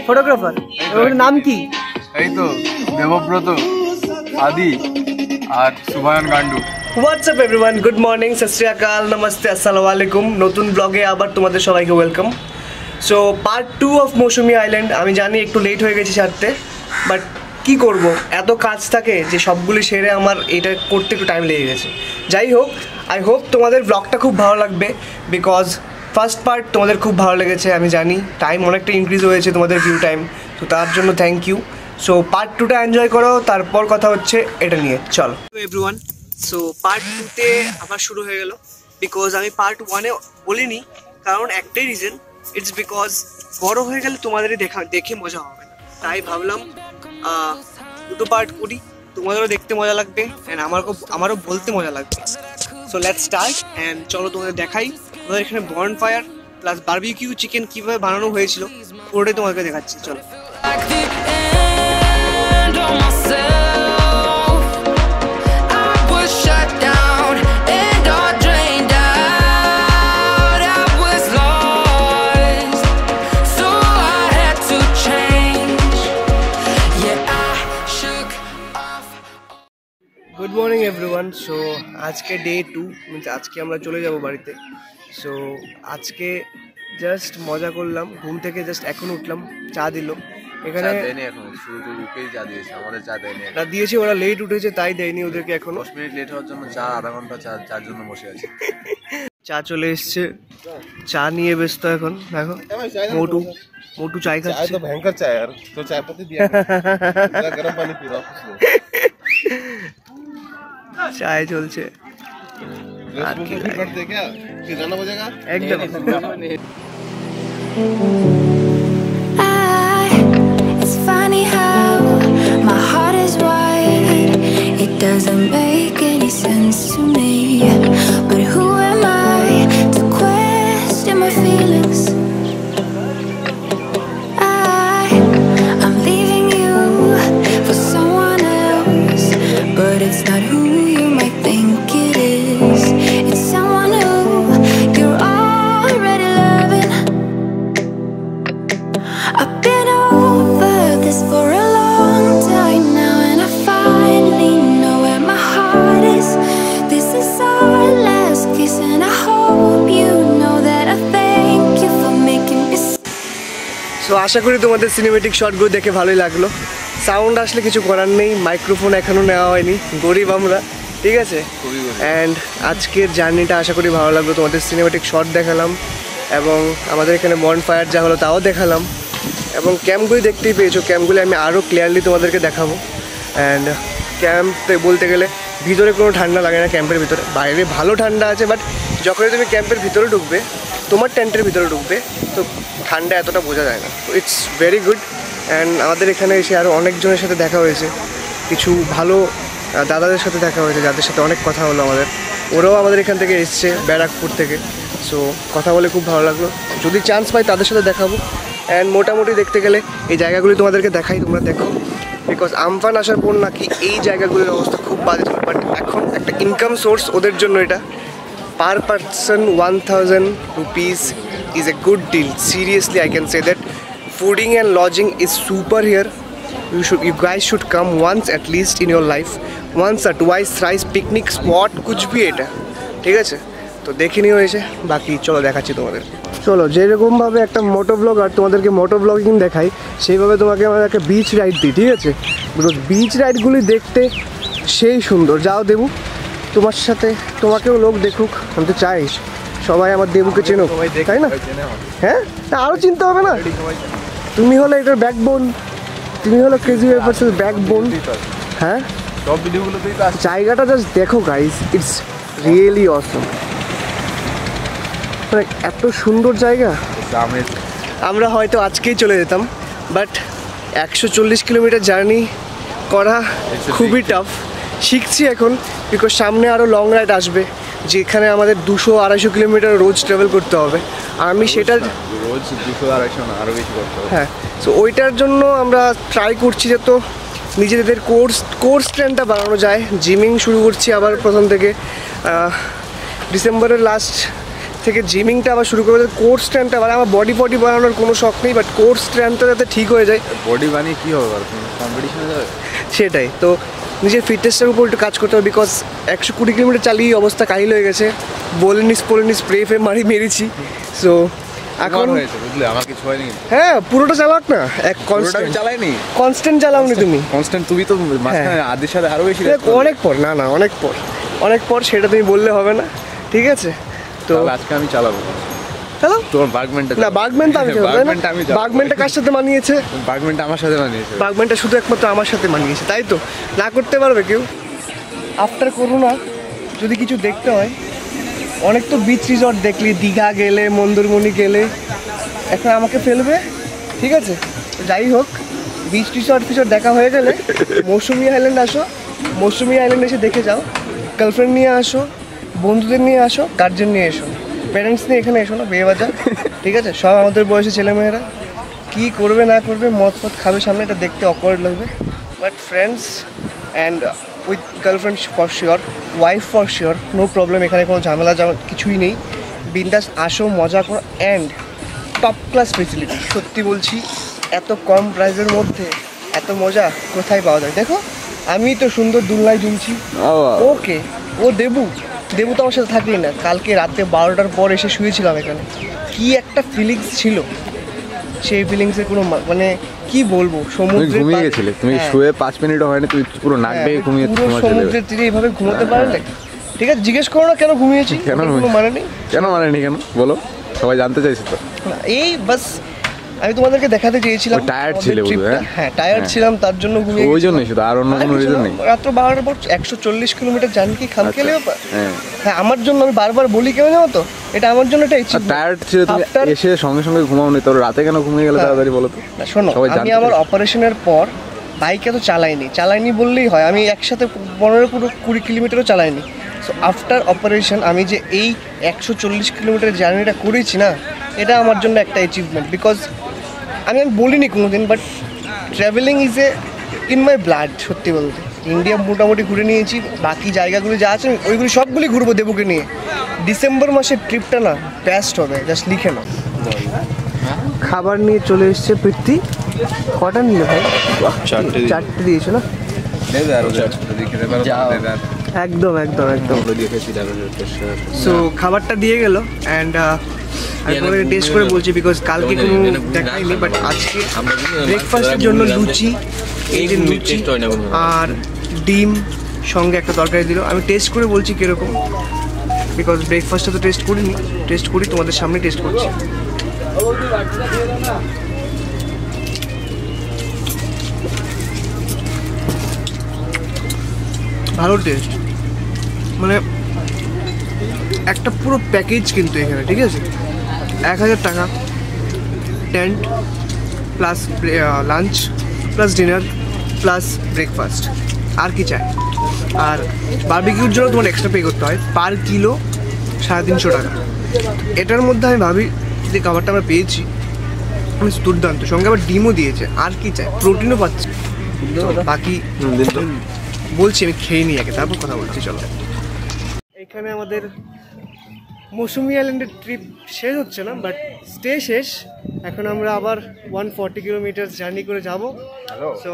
Photographer. ওর নাম কি? এই তো দেবব্রত, আদি আর সুভায়ন গান্ডু। হোয়াটসঅ্যাপ এভরিওয়ান, গুড মর্নিং, সত শ্রী আকাল, নমস্তে, আসসালামু আলাইকুম। নতুন ব্লগে আবার তোমাদের সবাইকে welcome. So part 2 of Mousumi island. আমি জানি একটু লেট হয়ে গেছি ছাড়তে, বাট কি করব, এত কাজ থাকে যে সবগুলি সেরে আমার এটা করতে একটু টাইম লেগে গেছে। যাই হোক, আই হোপ তোমাদের ব্লগটা খুব ভালো লাগবে, বিকজ ফার্স্ট পার্ট তোমাদের খুব ভালো লেগেছে। আমি জানি টাইম অনেকটা ইনক্রিজ হয়েছে তোমাদের ভিউ টাইম, তো তার জন্য থ্যাংক ইউ। সো পার্ট 2টা এনজয় করো, তারপর কথা হচ্ছে এটা নিয়ে। চলো এভরিওয়ান, সো পার্ট 2তে আবার শুরু হয়ে গেল, বিকজ আমি পার্ট 1-এ বলিনি, কারণ একটাই রিজন, ইটস বিকজ বড় হয়ে গেলে তোমাদেরই দেখে মজা হবে না। তাই ভাবলাম দুটো পার্ট করি, তোমাদেরও দেখতে মজা লাগবে অ্যান্ড আমারও বলতে মজা লাগবে। সো লেটস স্টার্ট অ্যান্ড চলো তোমাদের দেখাই। আমাদের এখানে born fire plus barbecue chicken কীভাবে বানানো হয়েছিল পুরোটাই তোমাদেরকে দেখাচ্ছি। চলো। Good morning everyone. সো আজকে ডে 2, মিনস আজকে আমরা চলে যাব বাড়িতে। সো আজকে জাস্ট মজা করলাম, ঘুম থেকে জাস্ট এখন উঠলাম, চা দিল এখানে। না দিয়েছে, ওরা লেট উঠেছে তাই দেয়নি ওদেরকে, এখন 10 মিনিট লেট হওয়ার জন্য চা, আধা ঘন্টা চার জন্য বসে আছে। চা চলে এসছে, চা নিয়ে ব্যস্ত এখন। দেখো মোটু চাय খাচ্ছে। तो भयंकर चाय यार, तो चाय पत्ती दिया गरम पानी पी रहा हूं। चाय चलছে करते क्या कि गाना बजेगा एकदम। It's funny how my heart is wired. It doesn't make any sense to me, but who am I to question my feelings? I'm leaving you for someone else, but it's not who you might think it is. It's someone who you're already loving. I've been over this for a long time now, and I finally know where my heart is. This is our last kiss, and I hope you know that I thank you for making me. So আশা করি তোমাদের cinematic শটগুলো দেখে ভালোই লাগলো। Sound আসলে কিছু করার নেই, মাইক্রোফোন এখনও নেওয়া হয়নি, গরিব আমরা, ঠিক আছে। অ্যান্ড আজকের জার্নিটা আশা করি ভালো লাগলো। তোমাদের সিনেমেটিক শট দেখালাম, এবং আমাদের এখানে বর্ন ফায়ার যা হলো তাও দেখালাম, এবং ক্যাম্পগুলি দেখতেই পেয়েছো। ক্যাম্পগুলি আমি আরও ক্লিয়ারলি তোমাদেরকে দেখাবো। অ্যান্ড ক্যাম্পে বলতে গেলে ভিতরে কোনো ঠান্ডা লাগে না ক্যাম্পের ভিতরে, বাইরে ভালো ঠান্ডা আছে, বাট যখনই তুমি ক্যাম্পের ভিতরে ঢুকবে, তোমার টেন্টের ভিতরে ঢুকবে, তো ঠান্ডা এতটা বোঝা যায় না। তো ইটস ভেরি গুড। অ্যান্ড আমাদের এখানে এসে আরও অনেকজনের সাথে দেখা হয়েছে, কিছু ভালো দাদাদের সাথে দেখা হয়েছে, যাদের সাথে অনেক কথা হলো আমাদের। ওরাও আমাদের এখান থেকে এসছে, ব্যারাকপুর থেকে। সো কথা বলে খুব ভালো লাগলো। যদি চান্স পাই তাদের সাথে দেখাবো। অ্যান্ড মোটামুটি দেখতে গেলে এই জায়গাগুলি তোমাদেরকে দেখাই, তোমরা দেখো, বিকজ আমফান আসার পর নাকি এই জায়গাগুলির অবস্থা খুব বাজে ছিল, বাট এখন একটা ইনকাম সোর্স ওদের জন্য। এটা per person 1000 rupees is a good deal. Seriously, I can say that fooding and lodging is super here. You guys should come once at least in your life, once or twice, thrice, picnic spot कुछ भी এটা, ঠিক আছে। তো দেখে নিও এসে, বাকি চলো দেখাচ্ছি তোমাদের। চলো, যেরকমভাবে একটা মোটো ব্লগার তোমাদেরকে মোটো ব্লগিং দেখাই, সেইভাবে তোমাকে আমাদের একটা বিচ রাইড দিই, ঠিক আছে। বিকজ বিচ রাইডগুলি দেখতে সেই সুন্দর। যাও দেবু, তোমার সাথে তোমাকেও লোক দেখুক, আমি তো চাই সবাই আমার দেবুকে চেনো, তাই না? হ্যাঁ, তা আরও চিনতে হবে না? তুমি হলে এটার ব্যাকবোন, তুমি হলো ক্রেজি ওয়েপার্সের ব্যাকবোন। হ্যাঁ, সব ভিডিওগুলোতেই তো আসছে। জায়গাটা জাস্ট দেখো গাইস, ইটস রিয়েলি অসম। মানে এত সুন্দর জায়গা। আমরা হয়তো আজকেই চলে যেতাম, বাট 140 কিলোমিটার জার্নি করা খুবই টাফ। শিখছি এখন, বিকজ সামনে আরও লং রাইড আসবে, যেখানে আমাদের 200-250 কিলোমিটার রোজ ট্রাভেল করতে হবে। আর আমি সেটা রোজ 200-250 না, আরও বেশি করতে হবে। হ্যাঁ, সো ওইটার জন্য আমরা ট্রাই করছি যে তো নিজেদের কোর্স ট্রেনটা বাড়ানো যায়। জিমিং শুরু করছি আবার প্রথম থেকে। ডিসেম্বরের লাস্ট থেকে জিমিংটা আবার শুরু করে কোর স্ট্রেন্থটা আবার, আমার বডি বানানোর কোনো শখ নেই, বাট কোর স্ট্রেন্থটা যাতে ঠিক হয়ে যায় বডি বানিয়ে কী হবে আর কম্পিটিশনে যাবে? সেটাই। তো নিজের ফিটনেসটার উপর একটু কাজ করতে হবে, বিকজ 120 কিলোমিটার চালিয়ে অবস্থা কাহিল হয়ে গেছে, বলেনি স্প্রে মেরেছি। সো এখন হয়েছে বুঝলে, আমার কিছু হয়নি। হ্যাঁ পুরোটা চালাক না, এক আমি চালাইনি, কনস্ট্যান্ট চালাওনি তুমি। কনস্ট্যান্ট তুমি তো মাঝখানে আদির সাথে আরো বেশি অনেক পর, না অনেক পর সেটা তুমি বললে হবে না, ঠিক আছে? তো আজকে আমি চালাবো। চলো তোমার বাগম্যানটা না, বাগম্যানটা আমি চালাবো, বাগম্যানটা আমি চালাবো। বাগম্যানটা কার সাথে মানিয়েছে? বাগম্যানটা আমার সাথে বানিয়েছে। বাগম্যানটা শুধু একমাত্র আমার সাথে মানিয়েছে, তাই তো? না করতে পারবে কেউ? আফটার করোনা যদি কিছু দেখতে হয়, অনেক তো বিচ রিসর্ট দেখলি, দীঘা গেলে, মন্দারমণি গেলে, এখন আমাকে ফেলবে, ঠিক আছে? যাই হোক, বিচ রিসর্ট দেখা হয়ে গেলে মৌসুমি আইল্যান্ড আসো, মৌসুমি আইল্যান্ড এসে দেখে যাও, গার্লফ্রেন্ড নিয়ে আসো, বন্ধুদের নিয়ে আসো, গার্জেন নিয়ে এসো, প্যারেন্টস নিয়ে এখানে এসো না, বিয়ে বাজার, ঠিক আছে? সব আমাদের বয়সী ছেলেমেয়েরা কী করবে না করবে, মদ খাবে সামনে, এটা দেখতে অকওয়ার্ড লাগবে, but friends and with girlfriend for sure, wife for sure, no problem, এখানে কোনো ঝামেলা কিছুই নেই, বিন্দাস আসো, মজা করো, অ্যান্ড টপ ক্লাস ফেসিলিটি। সত্যি বলছি, এত কম প্রাইসের মধ্যে এত মজা কোথায় পাওয়া যায়? দেখো আমি তো সুন্দর দুলনায় ঝুলছি, ওকে ও দেবু তো আমার সাথে থাকলি না, কালকে রাতে 12টার পর এসে শুয়েছিলাম এখানে, কি একটা ফিলিংস ছিল, সেই ফিলিংসের কোনো মানে কি বলবো, সমুদ্রে ঘুমিয়ে গেছিলে তুমি, শুয়ে 5 মিনিটও হয়নি, তুমি পুরো নাক ডেকে ঘুমিয়ে সমুদ্রের তীরে এইভাবে ঘুমোতে পারলে? ঠিক আছে, জিজ্ঞেস করো না কেন ঘুমিয়েছি, কোনো মানে নেই। কেন বলো, সবাই জানতে চাইছে তো। এই বাস আমি তোমাদেরকে দেখাতে চেয়েছিলাম, টায়ার্ড ছিলে, হ্যাঁ টায়ার্ড ছিলাম, তার জন্য ঘুমিয়ে ওই জন্যই, শুধু আর অন্য কোনো রিজন নেই। রাত্র 12টার পর 140 কিলোমিটার জার্নি কি খাম খেলে ব্যাপার? হ্যাঁ আমার জন্য, আমি বারবার বলি কেন জানো তো, এটা আমার জন্য একটা ইচ্ছে। টায়ার্ড ছিল তুমি, এসে সঙ্গে সঙ্গে ঘুমাওনি, তোর রাতে কেন ঘুমিয়ে গেলে তাড়াতাড়ি বলো তো? শোনো, আমি আমার অপারেশনের পর বাইক এত চালাইনি বললেই হয়, আমি একসাথে 15-20 কিলোমিটারও চালাইনি। সো আফটার অপারেশন আমি যে এই 140 কিলোমিটার জার্নিটা করেছি না, এটা আমার জন্য একটা অ্যাচিভমেন্ট, বিকজ আমি বলিনি কোনোদিন, but travelling is in my blood. সত্যি বলতে ইন্ডিয়া মোটামুটি ঘুরে নিয়েছি, বাকি জায়গাগুলি যা আছে ওইগুলি সবগুলি ঘুরবো দেবুকে নিয়ে। ডিসেম্বর মাসের ট্রিপটা না বেস্ট হবে, জাস্ট লিখে নাও। খাবার নিয়ে চলে এসছে পৃথ্বী, কটা নিলে ভাই? 4টে দিয়েছো না? একদম সো খাবারটা দিয়ে গেল, অ্যান্ড আমি টেস্ট করে বলছি, বিকজ কালকে কোনো দেখাইনি, বাট আজকে ব্রেকফাস্টের জন্য লুচি, এই যে লুচি আর ডিম সঙ্গে একটা তরকারি দিল। আমি টেস্ট করে বলছি কীরকম, বিকজ ব্রেকফাস্টটা তো টেস্ট করি তোমাদের সামনে টেস্ট করছি। ভালো টেস্ট, মানে একটা পুরো প্যাকেজ কিন্তু এখানে, ঠিক আছে? 1000 টাকা, tent plus lunch plus dinner plus breakfast, আর কি চাই? আর বারবিকিউর জন্য তোমার এক্সট্রা পে করতে হয়, পার কিলো 350 টাকা। এটার মধ্যে আমি ভাবি যে খাবারটা আমরা পেয়েছি আমি দুর্দান্ত, সঙ্গে আবার ডিমও দিয়েছে, আর কি চাই? প্রোটিনও পাচ্ছি। বাকি বলছি আমি খেয়ে নিই আগে, তারপর কথা বলছি। চলো, এখানে আমাদের মৌসুমি আইল্যান্ডের ট্রিপ শেষ হচ্ছে না, বাট স্টে শেষ। এখন আমরা আবার 140 কিলোমিটার জার্নি করে যাব। সো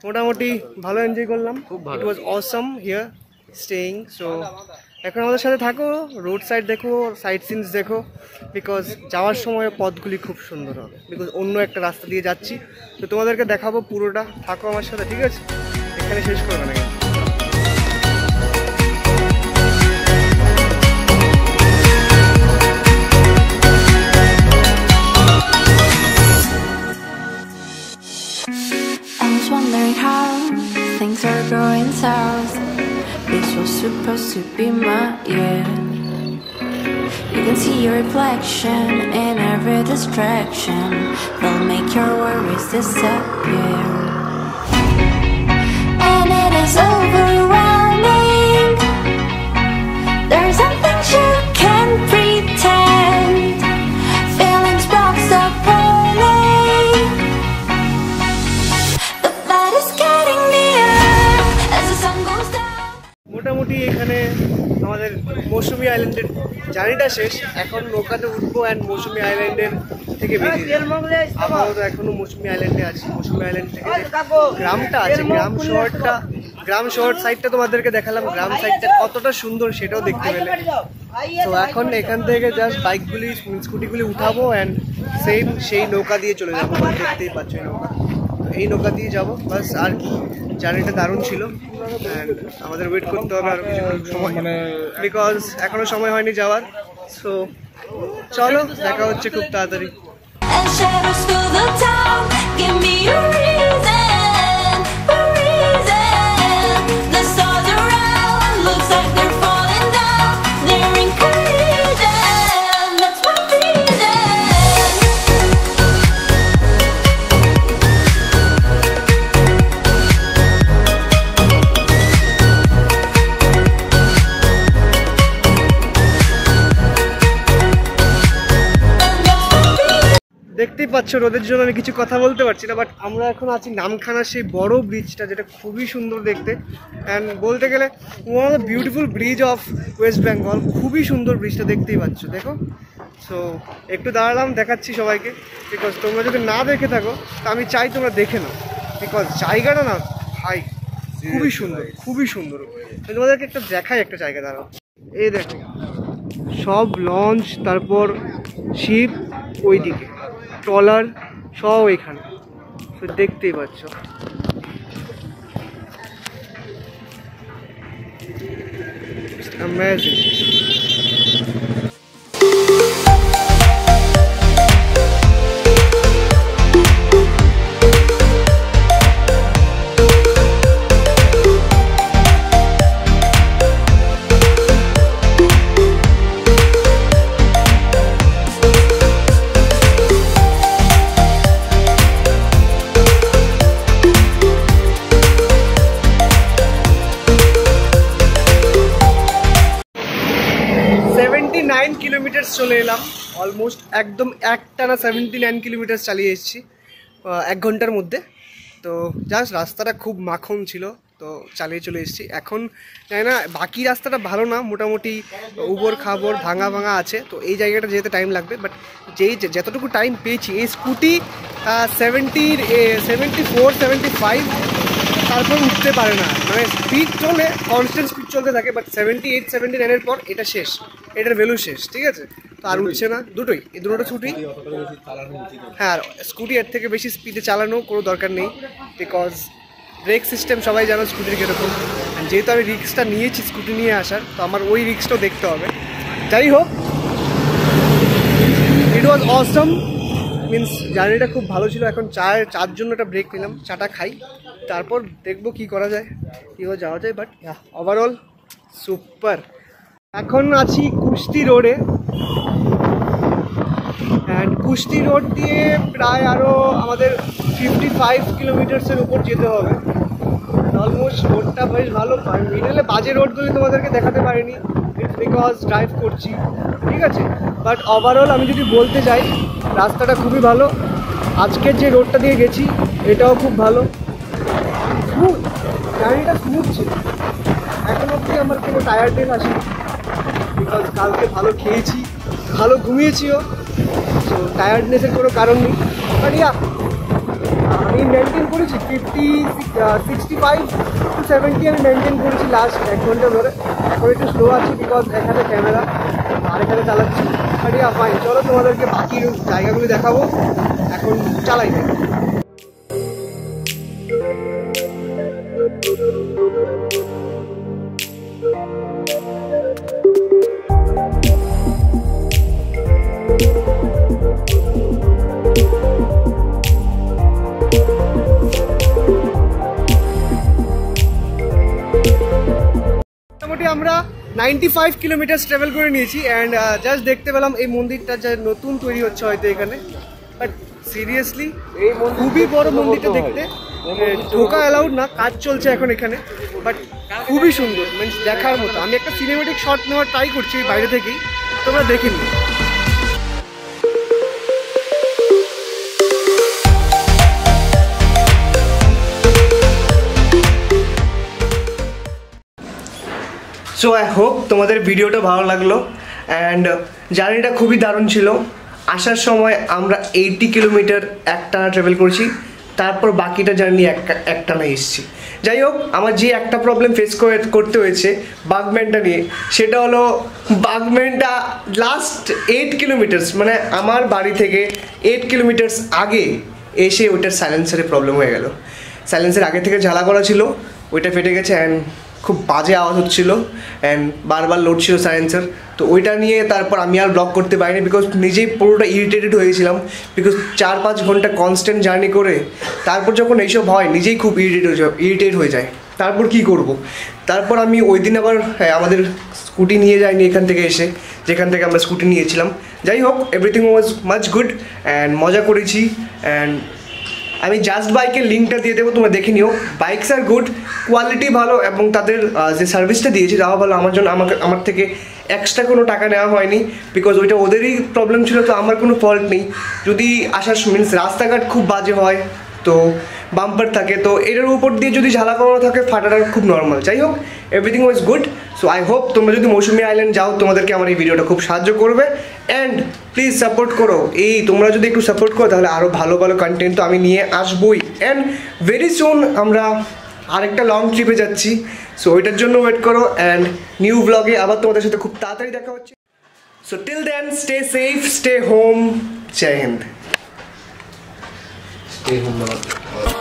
মোটামুটি ভালো এনজয় করলাম, it was awesome here staying. So এখন আমাদের সাথে থাকো, রোড সাইড দেখো, সাইড সিনস দেখো, বিকজ যাওয়ার সময় পথগুলি খুব সুন্দর হবে, বিকজ অন্য একটা রাস্তা দিয়ে যাচ্ছি, তো তোমাদেরকে দেখাবো পুরোটা। থাকো আমার সাথে, ঠিক আছে? এখানে শেষ করবে না। Wondering how things are going south. This was supposed to be my year. You can see your reflection in every distraction. They'll make your worries disappear. And it is overwhelming. There's some things you can't pretend. Feelings boxed up only. The light is getting nearer as the sun goes down. মোটামুটি এখানে আমাদের মৌসুমী আইল্যান্ডের জার্নিটা শেষ। এখন নৌকাতে উঠবো and মৌসুমী আইল্যান্ডের থেকে বেরিয়ে যাবো। আপাতত এখনো মৌসুমী আইল্যান্ডে আছি। মৌসুমী আইল্যান্ড থেকে যে গ্রামটা আছে, গ্রাম শহর সাইডটা তোমাদেরকে দেখালাম, গ্রাম সাইডটা কতটা সুন্দর সেটাও দেখতে পেলে। তো এখন এখান থেকে জাস্ট বাইকগুলি স্কুটিগুলি উঠাবো অ্যান্ড সেই নৌকা দিয়ে চলে যাবো। দেখতেই পাচ্ছ এই নৌকা, এই নৌকা দিয়ে যাবো বাস। আর কি জার্নিটা দারুণ ছিল অ্যান্ড আমাদের ওয়েট করতে হবে আর কিছু সময়, বিকজ এখনো সময় হয়নি যাওয়ার। সো চলো, দেখা হচ্ছে খুব তাড়াতাড়ি। And shadows fill the town. Give me a reason, a reason. The stars around looks like they're falling down. They're in collision. That's my reason. 'দেখতেই পাচ্ছ রোদের জন্য আমি কিছু কথা বলতে পারছি না, বাট আমরা এখন আছি নামখানার সেই বড় ব্রিজটা, যেটা খুবই সুন্দর দেখতে অ্যান্ড বলতে গেলে one of the beautiful bridge of West Bengal. খুবই সুন্দর ব্রিজটা, দেখতেই পাচ্ছ, দেখো। সো একটু দাঁড়ালাম, দেখাচ্ছি সবাইকে, বিকজ তোমরা যদি না দেখে থাকো তা আমি চাই তোমরা দেখে নাও, বিকজ জায়গাটা না ভাই খুবই সুন্দর, খুবই সুন্দর। আমি তোমাদেরকে একটা দেখাই, একটা জায়গা দাঁড়াও, এই দেখো সব লঞ্চ, তারপর শিপ, ওইদিকে ট্রলার সব এখানে, তো দেখতেই পাচ্ছ। অ্যামেজিং। 79 কিলোমিটার চলে এলাম অলমোস্ট, একদম একটানা 79 কিলোমিটার চালিয়ে এসেছি 1 ঘন্টার মধ্যে। তো জাস্ট রাস্তাটা খুব মাখন ছিল, তো চালিয়ে চলে এসেছি। এখন জানি না, বাকি রাস্তাটা ভালো না, মোটামুটি উবর খাবর ভাঙা ভাঙা আছে, তো এই জায়গাটা যেতে টাইম লাগবে। বাট যতটুকু টাইম পেয়েছি, এই স্কুটি 74 75 তারপর উঠতে পারে না, মানে স্পিড চলে, কনস্ট্যান্ট স্পিড চলতে থাকে, বাট 78 79-এর পর এটা শেষ, এটার ভ্যালু শেষ, ঠিক আছে। তো আর উঠছে না, দুটোই, এই দুটো ছুটি। হ্যাঁ, আর স্কুটি এর থেকে বেশি স্পিডে চালানো কোনো দরকার নেই, বিকজ ব্রেক সিস্টেম সবাই জানো স্কুটির কীরকম। যেহেতু আমি রিস্কটা নিয়েছি স্কুটি নিয়ে আসার, তো আমার ওই রিস্কটাও দেখতে হবে। যাই হোক, ইট ওয়াজ অসম, মিনস জার্নিটা খুব ভালো ছিল। এখন চার জন্য একটা ব্রেক নিলাম, চাটা খাই, তারপর দেখবো কি করা যায়, কীভাবে যাওয়া যায়। But overall super. এখন আছি কুস্তি রোডে, অ্যান্ড কুস্তি রোড দিয়ে প্রায় আরও আমাদের 55 কিলোমিটার্সের উপর যেতে হবে। অলমোস্ট রোডটা বেশ ভালো, মিডলে বাজে রোডগুলি তোমাদেরকে দেখাতে পারিনি, ইটস বিকজ ড্রাইভ করছি, ঠিক আছে। বাট ওভারঅল আমি যদি বলতে যাই, রাস্তাটা খুবই ভালো। আজকের যে রোডটা দিয়ে গেছি এটাও খুব ভালো, স্মুথ, গাড়িটা স্মুথ ছিল। এখন অবধি আমার কোনো টায়ার্ডনেস আসেনি, বিকজ কালকে ভালো খেয়েছি, ভালো ঘুমিয়েছিও, সো টায়ার্ডনেসের কোনো কারণ নেই। বাট ইয়া, আমি মেনটেন করেছি 65 to 70 আমি মেনটেন করেছি লাস্ট 1 ঘন্টা ধরে। এখন একটু স্লো আছি, বিকজ এখানে ক্যামেরা আর এখানে চালাচ্ছি। বাট ইয়া ফাইন, চলো তোমাদেরকে বাকি জায়গাগুলি দেখাবো, এখন চালাই যাই। মোটামুটি আমরা 95 কিলোমিটার ট্রাভেল করে নিয়েছি, অ্যান্ড জাস্ট দেখতে পেলাম এই মন্দিরটা যা নতুন তৈরি হচ্ছে হয়তো এখানে। বাট সিরিয়াসলি খুবই বড় মন্দিরটা দেখতে, ঢোকা অ্যালাউড না, কাজ চলছে এখন এখানে, বাট খুবই সুন্দর, মিনস দেখার মতো। আমি একটা সিনেমেটিক শট নেওয়ার ট্রাই করছি বাইরে থেকেই, তোমরা দেখে নিও। সো আই হোপ তোমাদের ভিডিওটা ভালো লাগলো অ্যান্ড জার্নিটা খুবই দারুণ ছিল। আসার সময় আমরা 80 কিলোমিটার একটানা ট্রাভেল করেছি, তারপর বাকিটা জার্নি একটানা এসেছি। যাই হোক, আমার যে একটা প্রবলেম ফেস করতে হয়েছে বাগম্যানটা নিয়ে, সেটা হলো বাগম্যানটা লাস্ট 8 কিলোমিটার্স, মানে আমার বাড়ি থেকে 8 কিলোমিটার্স আগে এসে ওইটার সাইলেন্সারে প্রবলেম হয়ে গেল। সাইলেন্সার আগে থেকে ঝালা করা ছিল, ওইটা ফেটে গেছে অ্যান্ড খুব বাজে আওয়াজ হচ্ছিলো অ্যান্ড বারবার লোড ছিল সাইলেন্সার। তো ওইটা নিয়ে তারপর আমি আর ব্লগ করতে পারিনি, বিকজ নিজেই পুরোটা ইরিটেটেড হয়ে গেছিলাম, বিকজ 4-5 ঘন্টা কনস্ট্যান্ট জার্নি করে তারপর যখন এইসব হয় নিজেই খুব ইরিটেট হয়ে যায়। তারপর কি করব? তারপর আমি ওই দিন আবার আমাদের স্কুটি নিয়ে যাইনি এখান থেকে এসে, যেখান থেকে আমরা স্কুটি নিয়েছিলাম। যাই হোক, everything was much good and মজা করেছি। অ্যান্ড আমি জাস্ট বাইকের লিঙ্কটা দিয়ে দেবো, তোমরা দেখে নিও। বাইকস আর গুড, কোয়ালিটি ভালো এবং তাদের যে সার্ভিসটা দিয়েছে তাও ভালো। আমার থেকে এক্সট্রা কোনো টাকা নেওয়া হয়নি, বিকজ ওইটা ওদেরই প্রবলেম ছিল, তো আমার কোনো ফল্ট নেই। যদি আসার মিনস রাস্তাঘাট খুব বাজে হয়, তো বাম্পার থাকে, তো এটার উপর দিয়ে যদি ঝালা করানো থাকে ফাটাটা খুব নর্মাল। যাই হোক, everything was good. So I hope তোমরা যদি মৌসুমী আইল্যান্ড যাও তোমাদেরকে আমার এই ভিডিওটা খুব সাহায্য করবে। অ্যান্ড প্লিজ সাপোর্ট করো, তোমরা যদি একটু সাপোর্ট করো তাহলে আরও ভালো ভালো কন্টেন্ট তো আমি নিয়ে আসবই। অ্যান্ড ভেরি সুন আমরা আরেকটা লং ট্রিপে যাচ্ছি, সো ওইটার জন্য ওয়েট করো। অ্যান্ড নিউ ব্লগে আবার তোমাদের সাথে খুব তাড়াতাড়ি দেখা হচ্ছে। So till then, stay safe, stay home. Jai Hind. Stay home.